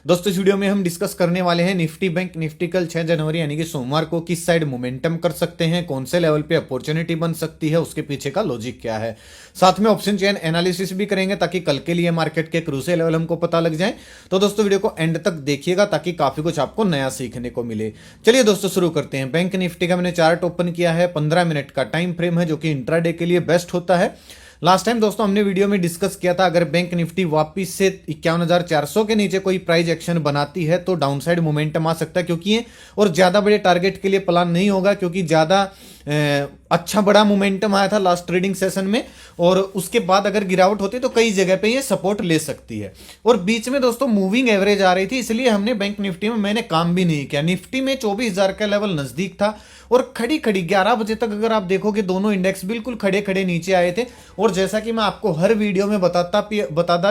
दोस्तों इस वीडियो में हम डिस्कस करने वाले हैं निफ्टी बैंक निफ्टी कल 6 जनवरी यानी कि सोमवार को किस साइड मोमेंटम कर सकते हैं, कौन से लेवल पे अपॉर्चुनिटी बन सकती है, उसके पीछे का लॉजिक क्या है। साथ में ऑप्शन चेन एनालिसिस भी करेंगे ताकि कल के लिए मार्केट के क्रूशियल लेवल हमको पता लग जाए। तो दोस्तों वीडियो को एंड तक देखिएगा ताकि काफी कुछ आपको नया सीखने को मिले। चलिए दोस्तों शुरू करते हैं। बैंक निफ्टी का मैंने चार्ट ओपन किया है, 15 मिनट का टाइम फ्रेम है जो कि इंट्राडे के लिए बेस्ट होता है। लास्ट टाइम दोस्तों हमने वीडियो में डिस्कस किया था, अगर बैंक निफ्टी वापस से 51,400 के नीचे कोई प्राइस एक्शन बनाती है तो डाउनसाइड मोमेंटम आ सकता है, क्योंकि ये और ज्यादा बड़े टारगेट के लिए प्लान नहीं होगा, क्योंकि ज्यादा अच्छा बड़ा मोमेंटम आया था लास्ट ट्रेडिंग सेशन में और उसके बाद अगर गिरावट होती तो कई जगह पे ये सपोर्ट ले सकती है। और बीच में दोस्तों मूविंग एवरेज आ रही थी, इसलिए हमने बैंक निफ्टी में मैंने काम भी नहीं किया। निफ्टी में 24,000 का लेवल नजदीक था और खड़ी खड़ी 11 बजे तक अगर आप देखोगे दोनों इंडेक्स बिल्कुल खड़े खड़े नीचे आए थे। और जैसा कि मैं आपको हर वीडियो में बताता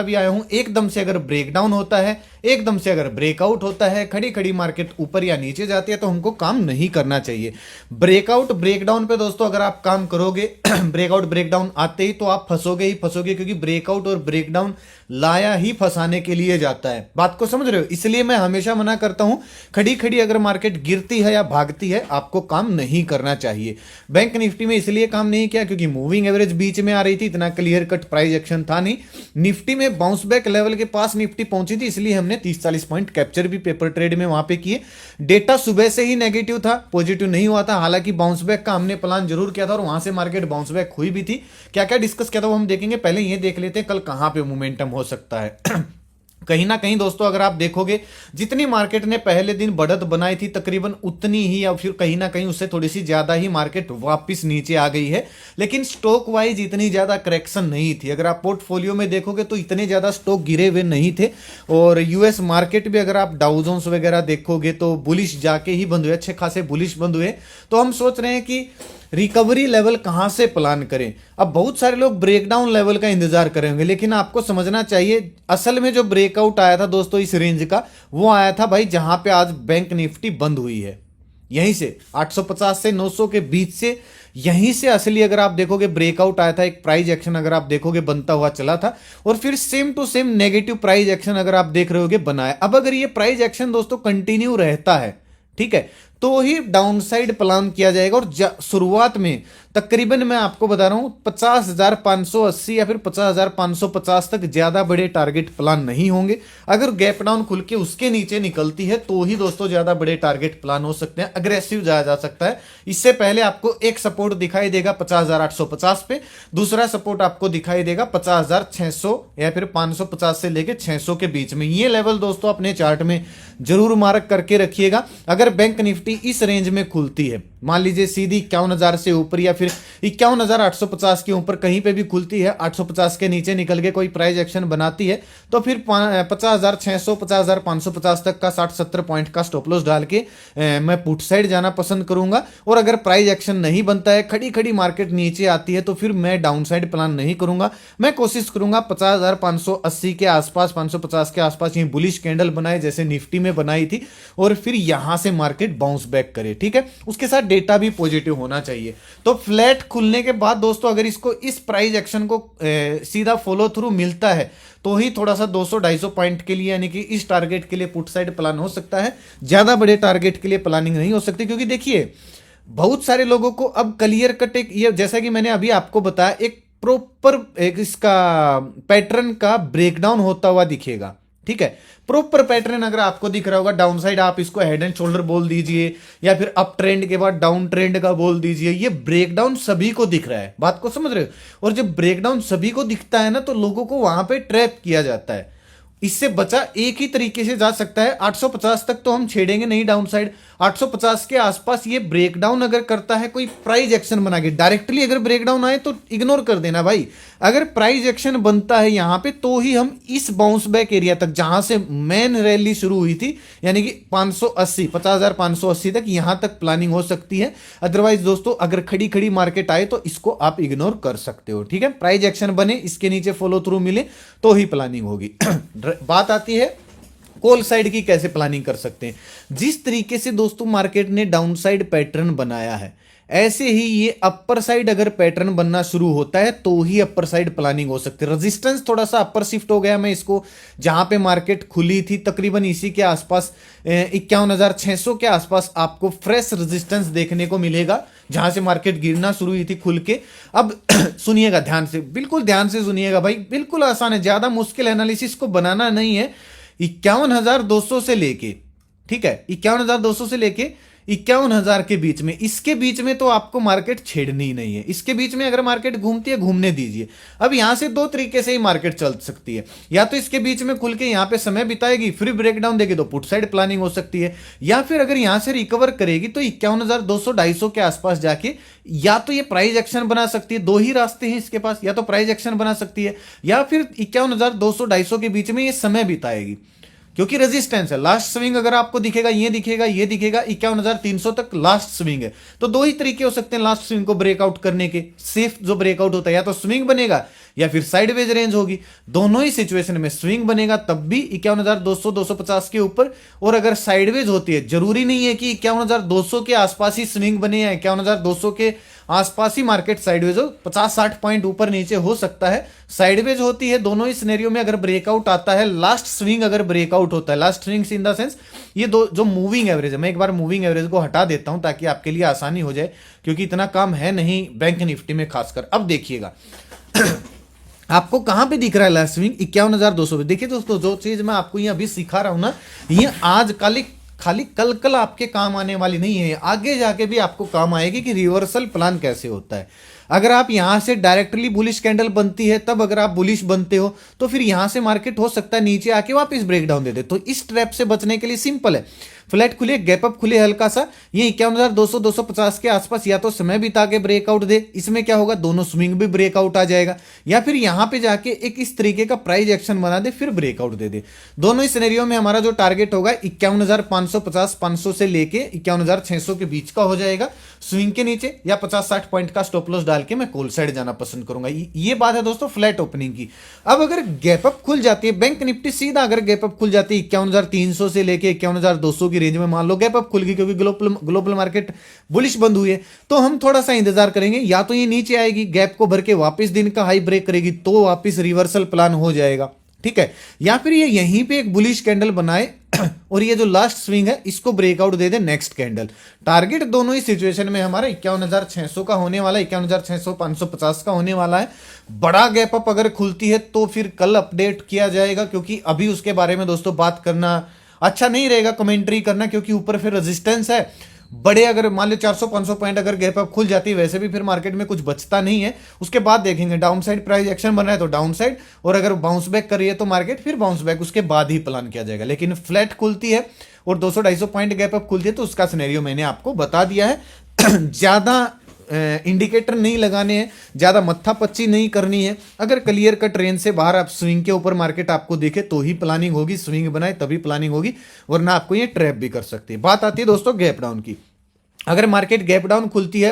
भी आया हूं, एकदम से अगर ब्रेकडाउन होता है, एकदम से अगर ब्रेकआउट होता है, खड़ी खड़ी मार्केट ऊपर या नीचे जाती है तो हमको काम नहीं करना चाहिए। ब्रेकआउट ब्रेकडाउन पे दोस्तों अगर आप काम करोगे ब्रेकआउट ब्रेकडाउन आते ही तो आप फंसोगे ही फंसोगे, क्योंकि ब्रेकआउट और ब्रेकडाउन लाया ही फंसाने के लिए जाता है। बात को समझ रहे हो? इसलिए मैं हमेशा मना करता हूं, खड़ी खड़ी अगर मार्केट गिरती है या भागती है आपको काम नहीं करना चाहिए। बैंक निफ्टी में इसलिए काम नहीं किया क्योंकि मूविंग एवरेज बीच में आ रही थी, इतना क्लियर कट प्राइस एक्शन था नहीं। निफ्टी में बाउंस बैक लेवल के पास निफ्टी पहुंची थी, इसलिए हमने 30-40 पॉइंट कैप्चर भी पेपर ट्रेड में वहां पे किए। डेटा सुबह से ही नेगेटिव था, पॉजिटिव नहीं हुआ था। हालांकि बाउंस बैक का हमने प्लान जरूर किया था और वहां से मार्केट बाउंस बैक हुई भी थी। क्या क्या डिस्कस किया था वो हम देखेंगे, पहले ये देख लेते हैं कल कहां पे मोमेंटम हो सकता है। कहीं ना कहीं दोस्तों अगर आप देखोगे जितनी मार्केट ने पहले दिन बढ़त बनाई थी तकरीबन उतनी ही या फिर कहीं ना कहीं उससे थोड़ी सी ज्यादा ही मार्केट वापस नीचे आ गई है, लेकिन स्टॉक वाइज इतनी ज्यादा करेक्शन नहीं थी। अगर आप पोर्टफोलियो में देखोगे तो इतने ज्यादा स्टॉक गिरे हुए नहीं थे। और यूएस मार्केट भी अगर आप डाउ जोन्स वगैरह देखोगे तो बुलिश जाके ही बंद हुए, अच्छे खासे बुलिश बंद हुए। तो हम सोच रहे हैं कि रिकवरी लेवल कहां से प्लान करें। अब बहुत सारे लोग ब्रेकडाउन लेवल का इंतजार करेंगे, लेकिन आपको समझना चाहिए असल में जो ब्रेकआउट आया था दोस्तों इस रेंज का, वो आया था भाई जहां पे आज बैंक निफ्टी बंद हुई है, यहीं से 850 से 900 के बीच से, यहीं से असली अगर आप देखोगे ब्रेकआउट आया था। एक प्राइस एक्शन अगर आप देखोगे बनता हुआ चला था और फिर same to same negative price action अगर आप देख रहे होगे बनाया। अब अगर ये प्राइस एक्शन दोस्तों कंटिन्यू रहता है, ठीक है, तो ही डाउनसाइड प्लान किया जाएगा। और शुरुआत में तकरीबन मैं आपको बता रहा हूं 50,580 या फिर 50,550 तक ज्यादा बड़े टारगेट प्लान नहीं होंगे। अगर गैप डाउन खुल के उसके नीचे निकलती है तो ही दोस्तों ज्यादा बड़े टारगेट प्लान हो सकते हैं, अग्रेसिव जाया जा सकता है। इससे पहले आपको एक सपोर्ट दिखाई देगा 50,850 पे, दूसरा सपोर्ट आपको दिखाई देगा 50,600 या फिर 550 से लेके 600 के बीच में। ये लेवल दोस्तों अपने चार्ट में जरूर मार्क करके रखिएगा। अगर बैंक निफ्टी इस रेंज में खुलती है, मान लीजिए सीधी 51,000 से ऊपर या फिर 51,850 के ऊपर कहीं पे भी खुलती है, 850 के नीचे निकल के कोई प्राइस एक्शन बनाती है, तो फिर 50,600 50,550 तक का 60-70 पॉइंट का स्टॉप लॉस डाल के मैं पुट साइड जाना पसंद करूंगा। और अगर प्राइस एक्शन नहीं बनता है, खड़ी खड़ी मार्केट नीचे आती है, तो फिर मैं डाउन साइड प्लान नहीं करूंगा। मैं कोशिश करूंगा 50,580 के आसपास, 550 के आसपास ये बुलिश कैंडल बनाए जैसे निफ्टी में बनाई थी, और फिर यहां से मार्केट बाउंस बैक करे, ठीक है। उसके साथ डेटा भी पॉजिटिव होना चाहिए। तो फ्लैट खुलने के बाद दोस्तों अगर इसको इस प्राइस एक्शन को सीधा फॉलो थ्रू मिलता है तो ही थोड़ा सा 200-250 पॉइंट के लिए यानी कि इस टारगेट के लिए पुट साइड प्लान हो सकता है। ज्यादा बड़े टारगेट के लिए प्लानिंग नहीं हो सकती, क्योंकि देखिए बहुत सारे लोगों को अब क्लियर कट एक ये, जैसा कि मैंने अभी आपको बताया, एक प्रॉपर एक इसका पैटर्न का ब्रेकडाउन होता हुआ दिखेगा, ठीक है। प्रॉपर पैटर्न अगर आपको दिख रहा होगा, डाउन साइड आप इसको हेड एंड शोल्डर बोल दीजिए या फिर अप ट्रेंड के बाद डाउन ट्रेंड का बोल दीजिए, ये ब्रेकडाउन सभी को दिख रहा है। बात को समझ रहे हो? और जब ब्रेकडाउन सभी को दिखता है ना, तो लोगों को वहां पे ट्रैप किया जाता है। इससे बचा एक ही तरीके से जा सकता है, 850 तक तो हम छेड़ेंगे नहीं डाउन साइड। 850 के आसपास ये ब्रेकडाउन अगर करता है, कोई प्राइस एक्शन बना के डायरेक्टली अगर ब्रेकडाउन आए तो इग्नोर कर देना भाई। अगर प्राइस एक्शन बनता है यहां पे तो ही हम इस बाउंस बैक एरिया तक जहां से मेन रैली शुरू हुई थी यानी कि 580 50,580 तक, यहां तक प्लानिंग हो सकती है। अदरवाइज दोस्तों अगर खड़ी खड़ी मार्केट आए तो इसको आप इग्नोर कर सकते हो, ठीक है। प्राइस एक्शन बने, इसके नीचे फॉलो थ्रू मिले तो ही प्लानिंग होगी। बात आती है कॉल साइड की कैसे प्लानिंग कर सकते हैं। जिस तरीके से दोस्तों मार्केट ने डाउनसाइड पैटर्न बनाया है, ऐसे ही ये अपर साइड अगर पैटर्न बनना शुरू होता है तो ही अपर साइड प्लानिंग हो सकती है। रेजिस्टेंस थोड़ा सा अपर शिफ्ट हो गया, मैं इसको जहां पे मार्केट खुली थी तकरीबन इसी के आसपास 51,600 के आसपास आपको फ्रेश रेजिस्टेंस देखने को मिलेगा, जहां से मार्केट गिरना शुरू हुई थी खुल के। अब सुनिएगा ध्यान से, बिल्कुल ध्यान से सुनिएगा भाई, बिल्कुल आसान है, ज्यादा मुश्किल एनालिसिस को बनाना नहीं है। 51,200 से लेके, ठीक है, 51,200 से लेके 51,000 के बीच में, इसके बीच में तो आपको मार्केट छेड़नी ही नहीं है। इसके बीच में अगर मार्केट घूमती है घूमने दीजिए। अब यहां से दो तरीके से ही मार्केट चल सकती है, या तो इसके बीच में खुल के यहां पे समय बिताएगी फिर ब्रेकडाउन देगी तो पुट साइड प्लानिंग हो सकती है, या फिर अगर यहां से रिकवर करेगी तो 51,200 250 के आसपास जाके या तो ये प्राइस एक्शन बना सकती है। दो ही रास्ते हैं इसके पास, या तो प्राइस एक्शन बना सकती है या फिर 51,200 250 के बीच में ये समय बिताएगी, क्योंकि रेजिस्टेंस है। लास्ट स्विंग अगर आपको दिखेगा, ये दिखेगा, ये दिखेगा, 51,300 तक लास्ट स्विंग है। तो दो ही तरीके हो सकते हैं लास्ट स्विंग को ब्रेकआउट करने के। सेफ जो ब्रेकआउट होता है, या तो स्विंग बनेगा या फिर साइडवेज रेंज होगी। दोनों ही सिचुएशन में स्विंग बनेगा तब भी 51,200 250 के ऊपर, और अगर साइडवेज होती है, जरूरी नहीं है कि 51,200 के आसपास ही स्विंग बने या 51,200 के आसपास ही मार्केट साइडवेज हो, 50-60 पॉइंट ऊपर नीचे हो सकता है। साइडवेज होती है दोनों ही सिनेरियो में। अगर ब्रेकआउट आता है, लास्ट स्विंग अगर ब्रेकआउट होता है, last swing in the sense ये दो जो मूविंग एवरेज है, मैं एक बार मूविंग एवरेज को हटा देता हूं ताकि आपके लिए आसानी हो जाए, क्योंकि इतना काम है नहीं बैंक निफ्टी में खासकर। अब देखिएगा आपको कहां पे दिख रहा है लास्ट स्विंग, 51,200 पे। देखिए दोस्तों, जो चीज मैं आपको ये अभी सिखा रहा हूं ना, ये आज खाली कल कल आपके काम आने वाली नहीं है, आगे जाके भी आपको काम आएगी कि रिवर्सल प्लान कैसे होता है। अगर आप यहां से डायरेक्टली बुलिश कैंडल बनती है, तब अगर आप बुलिश बनते हो तो फिर यहां से मार्केट हो सकता है नीचे आके वापस ब्रेकडाउन दे दे। तो इस ट्रैप से बचने के लिए सिंपल है, फ्लैट खुले, गैप अप खुले हल्का सा, ये 51,200 250 के आसपास या तो समय बिता के ब्रेकआउट दे। इसमें क्या होगा, दोनों स्विंग भी ब्रेकआउट आ जाएगा, या फिर यहां पे जाके एक इस तरीके का प्राइस एक्शन बना दे फिर ब्रेकआउट दे दे। दोनों ही सिनेरियो में हमारा जो टारगेट होगा 51,550 500 से लेके 51,600 के बीच का हो जाएगा स्विंग के नीचे, या 50-60 पॉइंट का स्टॉप लॉस डाल के मैं कॉल साइड जाना पसंद करूंगा। ये बात है दोस्तों फ्लैट ओपनिंग की। अब अगर गैप अप खुल जाती है, बैंक निफ्टी सीधा अगर गैप अप खुल जाती है 51,300 से लेके 51,200 की रेंज में, मान लो गैप अप खुल गई क्योंकि ग्लोबल मार्केट बुलिश बंद हुई है, तो हम थोड़ा सा इंतजार करेंगे। या तो ये नीचे आएगी, गैप को भर के वापस दिन का हाई ब्रेक करेगी तो वापस रिवर्सल प्लान हो जाएगा, ठीक है, या फिर ये यहीं पे एक बुलिश कैंडल बनाए और ये जो लास्ट स्विंग है इसको ब्रेकआउट दे दे नेक्स्ट कैंडल। टारगेट दोनों ही सिचुएशन में हमारा 51,600 का होने वाला है, 51,600 550 का होने वाला है। बड़ा गैप अप अगर खुलती है तो फिर कल अपडेट किया जाएगा, क्योंकि अभी उसके बारे में दोस्तों बात करना अच्छा नहीं रहेगा, कमेंट्री करना, क्योंकि ऊपर फिर रेजिस्टेंस है बड़े। अगर मान लो 400-500 पॉइंट अगर गैप अप खुल जाती है, वैसे भी फिर मार्केट में कुछ बचता नहीं है। उसके बाद देखेंगे डाउन साइड प्राइस एक्शन बन रहा है तो डाउन साइड, और अगर बाउंस बैक कर रही है तो मार्केट फिर बाउंस बैक उसके बाद ही प्लान किया जाएगा। लेकिन फ्लैट खुलती है और 200-250 पॉइंट गैप अप खुलती है तो उसका सिनेरियो मैंने आपको बता दिया है। ज्यादा इंडिकेटर नहीं लगाने हैं, ज्यादा मत्थापच्ची नहीं करनी है। अगर क्लियर कट रेंज से बाहर आप स्विंग के ऊपर मार्केट आपको दिखे तो ही प्लानिंग होगी, स्विंग बनाए तभी प्लानिंग होगी, वरना आपको ये ट्रैप भी कर सकती है। बात आती है दोस्तों गैप डाउन की। अगर मार्केट गैप डाउन खुलती है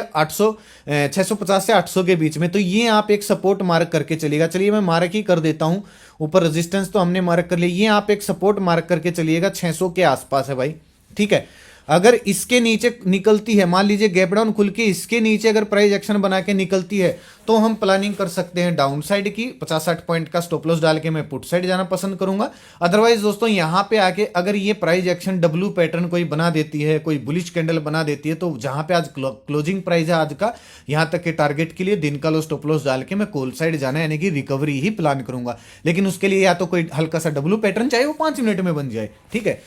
650 से 800 के बीच में, तो ये आप एक सपोर्ट मार्क करके चलिएगा। चलिए मैं मार्क ही कर देता हूं, ऊपर रेजिस्टेंस तो हमने मार्क कर लिया, ये आप एक सपोर्ट मार्क करके चलिएगा, 600 के आसपास है भाई, ठीक है। अगर इसके नीचे निकलती है, मान लीजिए गैप डाउन खुल के इसके नीचे अगर प्राइस एक्शन बना के निकलती है, तो हम प्लानिंग कर सकते हैं डाउन साइड की। 50-60 पॉइंट का स्टॉप लॉस डाल के मैं पुट साइड जाना पसंद करूंगा। अदरवाइज दोस्तों यहां पे आके अगर ये प्राइस एक्शन डब्ल्यू पैटर्न कोई बना देती है, कोई बुलिश कैंडल बना देती है, तो जहां पे आज क्लोजिंग प्राइस है आज का, यहां तक के टारगेट के लिए दिन का लो स्टॉप लॉस डाल के मैं कॉल साइड जाना यानी कि रिकवरी ही प्लान करूंगा। लेकिन उसके लिए या तो कोई हल्का सा डब्ल्यू पैटर्न, चाहे वो 5 मिनट में बन जाए, ठीक है,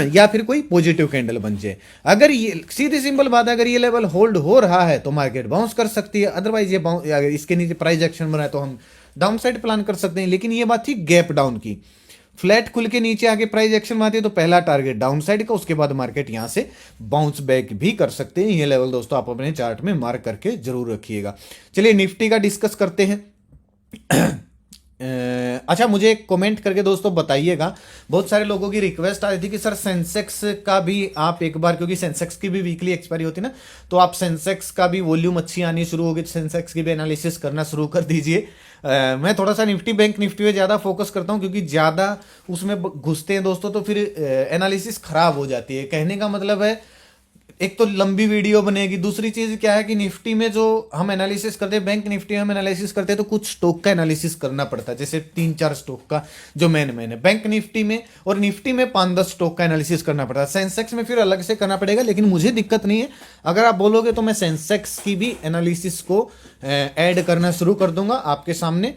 या फिर कोई पॉजिटिव कैंडल बन जाए। अगर ये सीधी सिंपल बात है, अगर ये लेवल होल्ड हो रहा है तो मार्केट बाउंस कर सकती है। अदरवाइज ये अगर इसके नीचे प्राइस एक्शन बनाए तो हम डाउन साइड प्लान कर सकते हैं। लेकिन ये बात थी गैप डाउन की। फ्लैट खुल के नीचे आके प्राइस एक्शन आती है तो पहला टारगेट डाउन साइड का, उसके बाद मार्केट यहां से बाउंस बैक भी कर सकते हैं। ये लेवल दोस्तों आप अपने चार्ट में मार्क करके जरूर रखिएगा। चलिए निफ्टी का डिस्कस करते हैं। अच्छा, मुझे एक कमेंट करके दोस्तों बताइएगा, बहुत सारे लोगों की रिक्वेस्ट आ रही थी कि सर सेंसेक्स का भी आप एक बार, क्योंकि सेंसेक्स की भी वीकली एक्सपायरी होती है ना, तो आप सेंसेक्स का भी वॉल्यूम अच्छी आनी शुरू होगी, सेंसेक्स की भी एनालिसिस करना शुरू कर दीजिए। मैं थोड़ा सा निफ्टी बैंक निफ्टी पे ज़्यादा फोकस करता हूँ, क्योंकि ज़्यादा उसमें घुसते हैं दोस्तों तो फिर एनालिसिस खराब हो जाती है। कहने का मतलब है एक तो लंबी वीडियो बनेगी, दूसरी चीज क्या है कि निफ्टी में जो हम एनालिसिस करते हैं, बैंक निफ्टी में हम एनालिसिस करते हैं तो कुछ स्टॉक का एनालिसिस करना पड़ता है, जैसे 3-4 स्टॉक का जो मेन है। बैंक निफ्टी में और निफ्टी में 5-10 स्टॉक का एनालिसिस करना पड़ता है। सेंसेक्स में फिर अलग से करना पड़ेगा, लेकिन मुझे दिक्कत नहीं है। अगर आप बोलोगे तो मैं सेंसेक्स की भी एनालिसिस को ऐड करना शुरू कर दूंगा आपके सामने।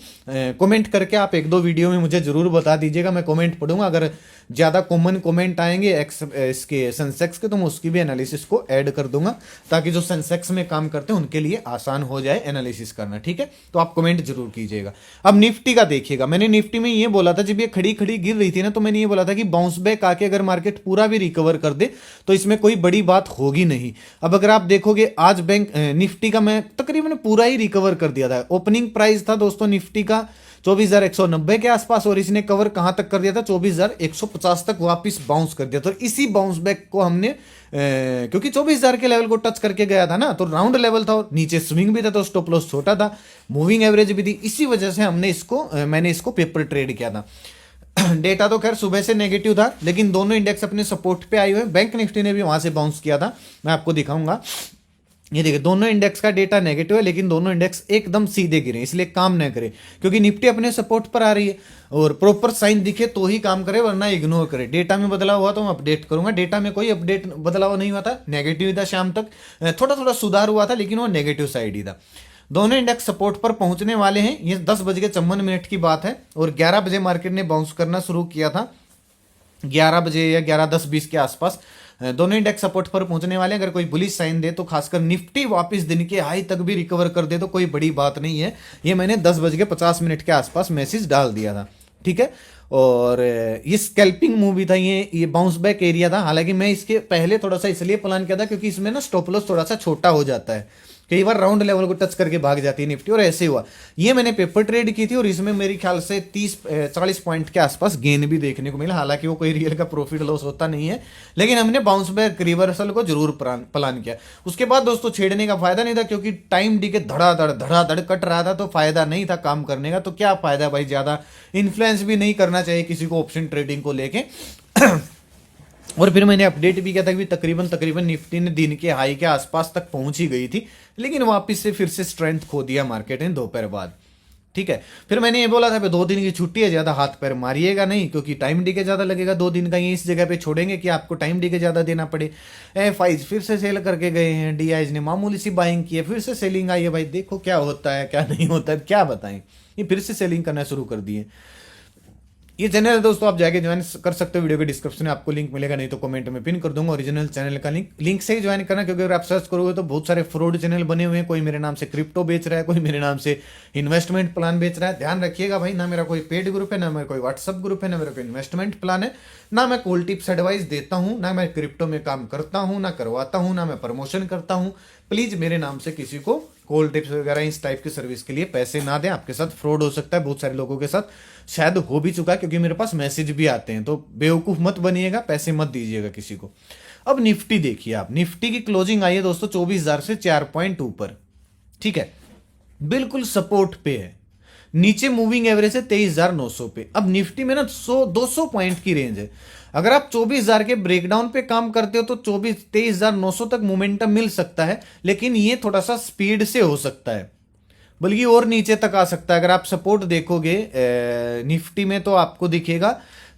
कमेंट करके आप 1-2 वीडियो में मुझे जरूर बता दीजिएगा, मैं कमेंट पढ़ूंगा। अगर ज्यादा कॉमन कमेंट आएंगे इसके सेंसेक्स के तो मैं उसकी भी एनालिसिस को ऐड कर दूंगा, ताकि जो सेंसेक्स में काम करते हैं उनके लिए आसान हो जाए एनालिसिस करना। ठीक है, तो आप कमेंट जरूर कीजिएगा। अब निफ्टी का देखिएगा, मैंने निफ्टी में ये बोला था जब ये खड़ी खड़ी गिर रही थी ना, तो मैंने ये बोला था कि बाउंस बैक आके अगर मार्केट पूरा भी रिकवर कर दे तो इसमें कोई बड़ी बात होगी नहीं। अब अगर आप देखोगे आज बैंक निफ्टी का मैं तकरीबन पूरा ही रिकवर कर दिया था। ओपनिंग प्राइस था दोस्तों निफ्टी का 24,190 के आसपास, और इसने कवर कहां तक कर दिया था, 24,150 तक वापस बाउंस कर दिया। तो इसी बाउंस बैक को हमने क्योंकि 24,000 के लेवल को टच करके गया था ना, तो राउंड लेवल था और नीचे स्विंग भी था, तो स्टॉप लॉस छोटा था, मूविंग एवरेज भी थी। इसी वजह से मैंने इसको पेपर ट्रेड किया था। डेटा तो खैर सुबह से नेगेटिव था, लेकिन दोनों इंडेक्स अपने सपोर्ट पे आए हुए। बैंक निफ्टी ने भी वहां से बाउंस किया था, मैं आपको दिखाऊंगा। ये देखिए दोनों इंडेक्स का डेटा नेगेटिव है, लेकिन दोनों इंडेक्स एकदम सीधे गिरे, इसलिए काम न करे, क्योंकि निफ्टी अपने सपोर्ट पर आ रही है और प्रॉपर साइन दिखे तो ही काम करे, वरना इग्नोर करे। डेटा में बदलाव हुआ तो मैं अपडेट करूंगा। डेटा में कोई अपडेट बदलाव नहीं हुआ था, नेगेटिव था शाम तक, थोड़ा थोड़ा सुधार हुआ था, लेकिन वो नेगेटिव साइड ही था। दोनों इंडेक्स सपोर्ट पर पहुंचने वाले हैं। ये 10:54 की बात है और 11 बजे मार्केट ने बाउंस करना शुरू किया था, 11 बजे या 11:10-20 के आसपास दोनों इंडेक्स सपोर्ट पर पहुंचने वाले। अगर कोई बुलिश साइन दे तो खासकर निफ्टी वापस दिन के हाई तक भी रिकवर कर दे तो कोई बड़ी बात नहीं है। ये मैंने 10:50 के आसपास मैसेज डाल दिया था। ठीक है, और ये स्कैल्पिंग मूवी था, ये बाउंस बैक एरिया था। हालांकि मैं इसके पहले थोड़ा सा इसलिए प्लान किया था क्योंकि इसमें ना स्टॉप लॉस थोड़ा सा छोटा हो जाता है, कई बार राउंड लेवल को टच करके भाग जाती है निफ्टी, और ऐसे हुआ। ये मैंने पेपर ट्रेड की थी और इसमें मेरे ख्याल से 30-40 पॉइंट के आसपास गेन भी देखने को मिला। हालांकि वो कोई रियल का प्रॉफिट लॉस होता नहीं है, लेकिन हमने बाउंस बैक रिवर्सल को जरूर प्लान किया। उसके बाद दोस्तों छेड़ने का फायदा नहीं था, क्योंकि टाइम डी के धड़ाधड़ कट रहा था, तो फायदा नहीं था काम करने का। तो क्या फायदा भाई, ज्यादा इन्फ्लुएंस भी नहीं करना चाहिए किसी को ऑप्शन ट्रेडिंग को लेके। और फिर मैंने अपडेट भी किया था कि तकरीबन निफ्टी ने दिन के हाई के आसपास तक पहुंच ही गई थी, लेकिन वापस से फिर से स्ट्रेंथ खो दिया मार्केट ने दोपहर बाद। ठीक है, फिर मैंने ये बोला था 2 दिन की छुट्टी है, ज्यादा हाथ पैर मारिएगा नहीं, क्योंकि टाइम डी के ज्यादा लगेगा 2 दिन का। ये इस जगह पे छोड़ेंगे कि आपको टाइम डी के ज्यादा देना पड़े। एफआईज फिर से सेल करके गए हैं, डीआईज ने मामूली सी बाइंग की है, फिर से सेलिंग आई है। भाई देखो क्या होता है क्या नहीं होता है, क्या बताएं, ये फिर से सेलिंग करना शुरू कर दिए। ये चैनल है दोस्तों, आप जाके ज्वाइन कर सकते हो, वीडियो के डिस्क्रिप्शन में आपको लिंक मिलेगा, नहीं तो कमेंट में पिन कर दूंगा। ओरिजिनल चैनल का लिंक से ही ज्वाइन करना, क्योंकि अगर आप सर्च करोगे तो बहुत सारे फ्रॉड चैनल बने हुए हैं। कोई मेरे नाम से क्रिप्टो बेच रहा है, कोई मेरे नाम से इन्वेस्टमेंट प्लान बेच रहा है। ध्यान रखिएगा भाई, ना मेरा कोई पेड ग्रुप है, ना मेरा कोई व्हाट्सअप ग्रुप है, ना मेरा कोई इन्वेस्टमेंट प्लान है, ना मैं कॉल टिप्स एडवाइस देता हूँ, ना मैं क्रिप्टो में काम करता हूँ, ना करवाता हूँ, ना मैं प्रमोशन करता हूँ। प्लीज मेरे नाम से किसी को कॉल टिप्स वगैरह इस टाइप की सर्विस के लिए पैसे ना दें, आपके साथ फ्रॉड हो सकता है। बहुत सारे लोगों के साथ शायद हो भी चुका है, क्योंकि मेरे पास मैसेज भी आते हैं। तो बेवकूफ मत बनिएगा, पैसे मत दीजिएगा किसी को। अब निफ्टी देखिए आप, निफ्टी की क्लोजिंग आई है दोस्तों 24,000 से 4 पॉइंट ऊपर। ठीक है, बिल्कुल सपोर्ट पे है। नीचे मूविंग एवरेज है 23,900 पे। अब निफ्टी में ना 200 पॉइंट की रेंज है। अगर आप 24,000 के ब्रेकडाउन पे काम करते हो तो 23,900 तक मोमेंटम मिल सकता है, लेकिन ये थोड़ा सा स्पीड से हो सकता है, बल्कि और नीचे तक आ सकता है। अगर आप सपोर्ट देखोगे निफ्टी में तो आपको दिखेगा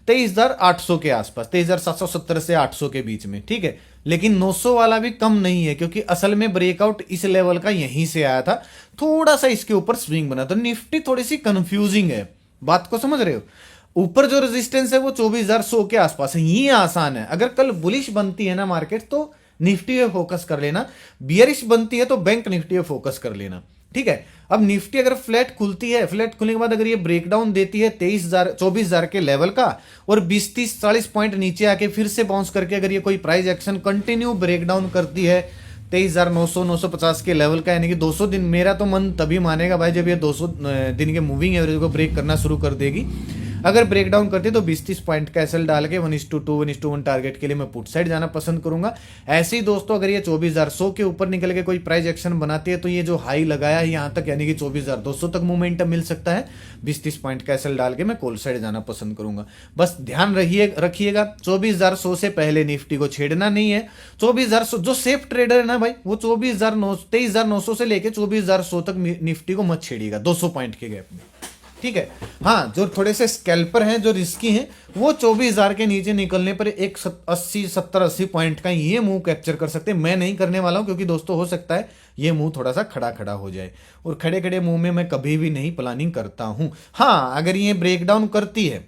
23,800 के आसपास, 23,770 से 800 के बीच में। ठीक है, लेकिन 900 वाला भी कम नहीं है, क्योंकि असल में ब्रेकआउट इस लेवल का यहीं से आया था, थोड़ा सा इसके ऊपर स्विंग बना। तो निफ्टी थोड़ी सी कंफ्यूजिंग है, बात को समझ रहे हो। ऊपर जो रेजिस्टेंस है वो 24,100 के आसपास है, ये आसान है। अगर कल बुलिश बनती है ना मार्केट तो निफ्टी पे फोकस कर लेना, बियरिश बनती है तो बैंक निफ्टी पे फोकस कर लेना। ठीक है, अब निफ्टी अगर फ्लैट खुलती है, फ्लैट खुलने के बाद अगर ये ब्रेकडाउन देती है 24,000 के लेवल का, और 20-30-40 पॉइंट नीचे आके फिर से बाउंस करके अगर ये कोई प्राइस एक्शन कंटिन्यू ब्रेकडाउन करती है 23,900-950 के लेवल का, यानी कि 200 दिन, मेरा तो मन तभी मानेगा भाई जब ये 200 दिन के मूविंग एवरेज को ब्रेक करना शुरू कर देगी। अगर ब्रेक डाउन करती है तो 20-30 पॉइंट का एसएल डाल के 1:2 1:1 टारगेट के लिए मैं पुट साइड जाना पसंद करूंगा। ऐसे ही दोस्तों अगर ये 24,100 के ऊपर निकल के कोई प्राइस एक्शन बनाती है तो ये जो हाई लगाया है यहाँ तक यानी कि 24,200 तक मोमेंटम मिल सकता है। 20-30 पॉइंट का एसएल डाल के मैं कॉल साइड जाना पसंद करूंगा। बस ध्यान रखिएगा 24,100 से पहले निफ्टी को छेड़ना नहीं है। 24,100 जो सेफ ट्रेडर है ना भाई, वो 23,900 से लेके 24,100 तक निफ्टी को मत छेड़िएगा 200 पॉइंट के गैप में, ठीक है। हाँ, जो थोड़े से स्कैल्पर हैं, जो रिस्की हैं, वो 24,000 के नीचे निकलने पर 70-80 पॉइंट का ये मूव कैप्चर कर सकते हैं। मैं नहीं करने वाला हूं क्योंकि दोस्तों हो सकता है ये मूव थोड़ा सा खड़ा खड़ा हो जाए, और खड़े खड़े मूव में मैं कभी भी नहीं प्लानिंग करता हूं। हाँ, अगर ये ब्रेक डाउन करती है,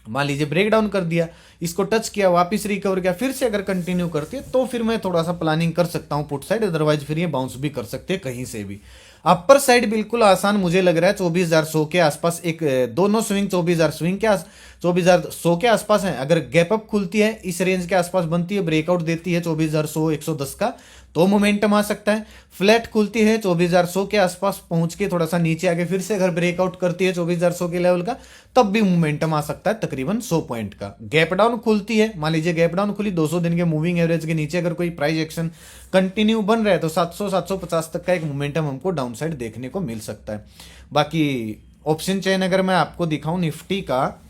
मान लीजिए ब्रेक डाउन कर दिया, इसको टच किया, वापस रिकवर किया, फिर से अगर कंटिन्यू करती है तो फिर मैं थोड़ा सा प्लानिंग कर सकता हूं पुट साइड, अदरवाइज फिर ये बाउंस भी कर सकते हैं कहीं से भी। अपर साइड बिल्कुल आसान मुझे लग रहा है 24,100 के आसपास। एक दोनों स्विंग 24,000 स्विंग के 24,100 के आसपास है। अगर गैप अप खुलती है, इस रेंज के आसपास बनती है, ब्रेकआउट देती है 24,100 110 का, तो मोमेंटम आ सकता है। फ्लैट खुलती है 24,100 के आसपास पहुंच के थोड़ा सा नीचे आके फिर से अगर ब्रेकआउट करती है 24,100 के लेवल का, तब भी मोमेंटम आ सकता है तकरीबन 100 पॉइंट का। गैप डाउन खुलती है, मान लीजिए गैप डाउन खुली 200 दिन के मूविंग एवरेज के नीचे, अगर कोई प्राइस एक्शन कंटिन्यू बन रहा है तो 700-750 तक का एक मोमेंटम हमको डाउन साइड देखने को मिल सकता है। बाकी ऑप्शन चेन अगर मैं आपको दिखाऊं निफ्टी का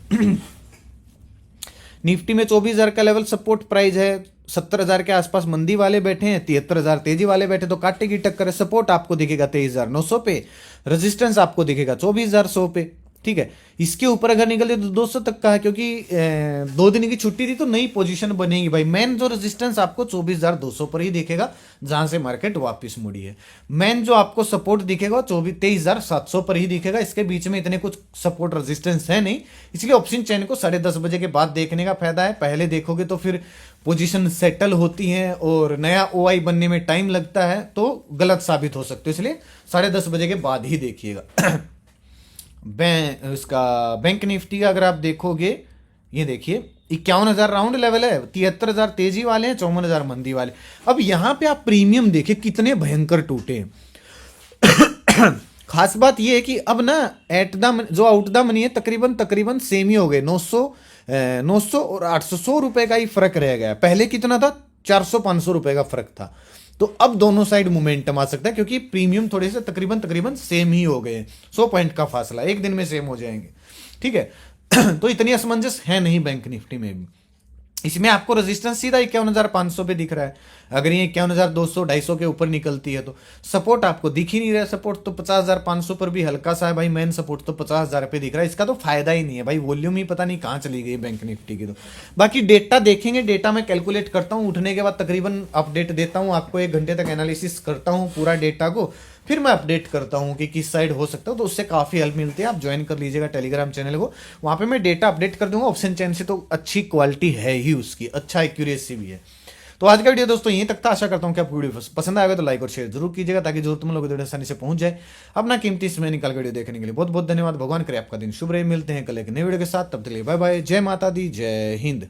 निफ्टी में 24,000 का लेवल सपोर्ट प्राइस है, 70,000 के आसपास मंदी वाले बैठे हैं, 73,000 तेजी वाले बैठे, तो काटे की टक्कर है। सपोर्ट आपको दिखेगा 23,900 पे, रेजिस्टेंस आपको दिखेगा 24,100 पे, ठीक है। इसके ऊपर अगर निकलते तो 200 तक का है, क्योंकि 2 दिन की छुट्टी थी तो नई पोजीशन बनेगी भाई। मेन जो रेजिस्टेंस आपको 24,200 पर ही दिखेगा, जहां से मार्केट वापस मुड़ी है। मेन जो आपको सपोर्ट दिखेगा 23,700 पर ही दिखेगा। इसके बीच में इतने कुछ सपोर्ट रेजिस्टेंस है नहीं, इसलिए ऑप्शन चेन को 10:30 बजे के बाद देखने का फायदा है। पहले देखोगे तो फिर पोजीशन सेटल होती है और नया ओआई बनने में टाइम लगता है, तो गलत साबित हो सकते हो, इसलिए 10:30 बजे के बाद ही देखिएगा। इसका बैंक निफ्टी का अगर आप देखोगे, ये देखिए 51,000 राउंड लेवल है, 73,000 तेजी वाले हैं, 54,000 मंदी वाले। अब यहां पे आप प्रीमियम देखिए कितने भयंकर टूटे हैं। खास बात यह है कि अब ना एट द जो आउट द मनी है तकरीबन सेम ही हो गए। 900 और 800 रुपए का ही फर्क रह गया। पहले कितना था? 400-500 रुपए का फर्क था। तो अब दोनों साइड मोमेंटम आ सकता है, क्योंकि प्रीमियम थोड़े से तकरीबन सेम ही हो गए। 100 पॉइंट का फासला एक दिन में सेम हो जाएंगे, ठीक है। तो इतनी असमंजस है नहीं बैंक निफ्टी में भी। इसमें आपको रेजिस्टेंस सीधा 51,500 पे दिख रहा है। अगर ये 51,200-250 के ऊपर निकलती है तो सपोर्ट आपको दिख ही नहीं रहा है। सपोर्ट तो 50,500 पर भी हल्का सा है भाई। मेन सपोर्ट तो 50,000 पे दिख रहा है। इसका तो फायदा ही नहीं है भाई, वॉल्यूम ही पता नहीं कहाँ चली गई बैंक निफ्टी की। तो बाकी डेटा देखेंगे, डेटा मैं कैलकुलेट करता हूँ, उठने के बाद तकरीबन अपडेट देता हूँ आपको। 1 घंटे तक एनालिसिस करता हूँ पूरा डेटा को, फिर मैं अपडेट करता हूँ कि किस साइड हो सकता है। तो उससे काफ़ी हेल्प मिलती है। आप ज्वाइन कर लीजिएगा टेलीग्राम चैनल को, वहाँ पे मैं डेटा अपडेट कर दूंगा। ऑप्शन चैन से तो अच्छी क्वालिटी है ही उसकी, अच्छा एक्यूरेसी भी है। तो आज का वीडियो दोस्तों यहीं तक था। आशा करता हूँ कि आपको वीडियो पसंद आएगा, तो लाइक और शेयर जरूर कीजिएगा, ताकि जरूरतमंद लोगों तक आसानी से पहुंच जाए। अपना कीमती समय निकाल वीडियो देखने के लिए बहुत बहुत धन्यवाद। भगवान करे आपका दिन शुभ रहे। मिलते हैं कल एक नए वीडियो के साथ, तब तक के लिए बाय बाय। जय माता दी, जय हिंद।